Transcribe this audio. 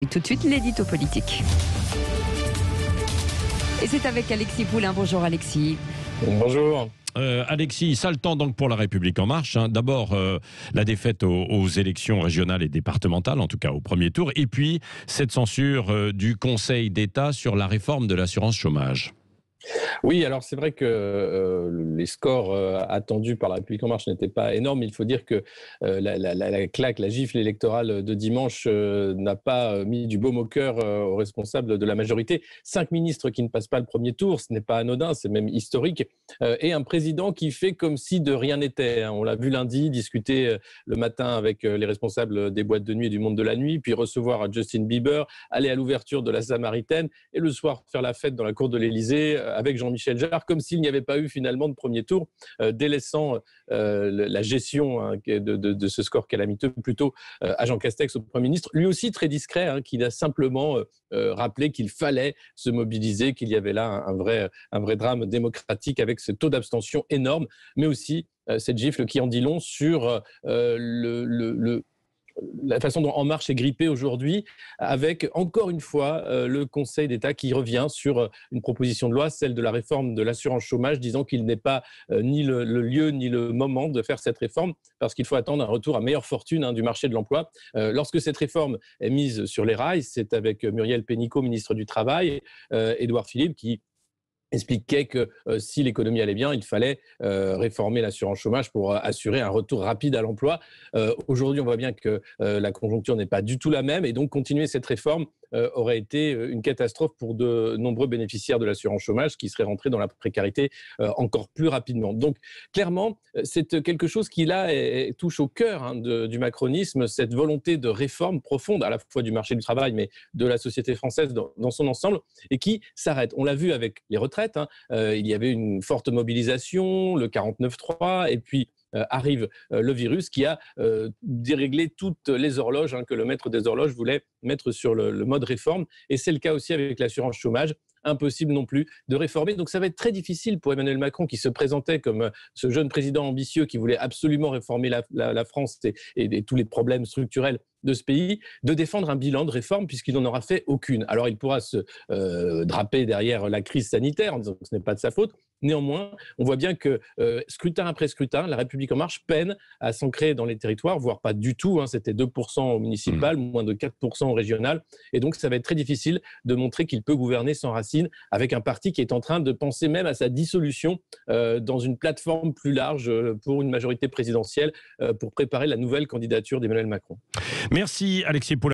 Et tout de suite, l'édito politique. Et c'est avec Alexis Poulain. Bonjour Alexis. Bonjour. Alexis, sale temps donc pour La République En Marche. D'abord, la défaite aux élections régionales et départementales, en tout cas au premier tour, et puis cette censure du Conseil d'État sur la réforme de l'assurance chômage. Oui, alors c'est vrai que les scores attendus par La République En Marche n'étaient pas énormes. Il faut dire que la claque, la gifle électorale de dimanche n'a pas mis du baume au cœur aux responsables de la majorité. 5 ministres qui ne passent pas le premier tour, ce n'est pas anodin, c'est même historique. Et un président qui fait comme si de rien n'était. On l'a vu lundi discuter le matin avec les responsables des boîtes de nuit et du monde de la nuit, puis recevoir Justin Bieber, aller à l'ouverture de la Samaritaine et le soir faire la fête dans la cour de l'Élysée avec Jean-Michel Jarre, comme s'il n'y avait pas eu finalement de premier tour, délaissant la gestion de ce score calamiteux plutôt à Jean Castex, au Premier ministre, lui aussi très discret, qui a simplement rappelé qu'il fallait se mobiliser, qu'il y avait là un vrai drame démocratique avec ce taux d'abstention énorme, mais aussi cette gifle qui en dit long sur la façon dont En Marche est grippée aujourd'hui, avec encore une fois le Conseil d'État qui revient sur une proposition de loi, celle de la réforme de l'assurance chômage, disant qu'il n'est pas ni le lieu ni le moment de faire cette réforme, parce qu'il faut attendre un retour à meilleure fortune du marché de l'emploi. Lorsque cette réforme est mise sur les rails, c'est avec Muriel Pénicaud, ministre du Travail, Édouard Philippe, qui expliquait que si l'économie allait bien, il fallait réformer l'assurance chômage pour assurer un retour rapide à l'emploi. Aujourd'hui, on voit bien que la conjoncture n'est pas du tout la même et donc continuer cette réforme aurait été une catastrophe pour de nombreux bénéficiaires de l'assurance chômage qui seraient rentrés dans la précarité encore plus rapidement. Donc clairement, c'est quelque chose qui là touche au cœur du macronisme, cette volonté de réforme profonde à la fois du marché du travail mais de la société française dans son ensemble et qui s'arrête. On l'a vu avec les retraites, il y avait une forte mobilisation, le 49.3 et puis arrive le virus qui a déréglé toutes les horloges que le maître des horloges voulait mettre sur le mode réforme. Et c'est le cas aussi avec l'assurance chômage. Impossible non plus de réformer. Donc ça va être très difficile pour Emmanuel Macron qui se présentait comme ce jeune président ambitieux qui voulait absolument réformer la France et tous les problèmes structurels de ce pays, de défendre un bilan de réforme puisqu'il n'en aura fait aucune. Alors il pourra se draper derrière la crise sanitaire en disant que ce n'est pas de sa faute. Néanmoins, on voit bien que scrutin après scrutin, La République En Marche peine à s'ancrer dans les territoires, voire pas du tout. C'était 2% au municipal, moins de 4% au régional. Et donc ça va être très difficile de montrer qu'il peut gouverner sans Racine avec un parti qui est en train de penser même à sa dissolution dans une plateforme plus large pour une majorité présidentielle pour préparer la nouvelle candidature d'Emmanuel Macron. Merci Alexis Poulain.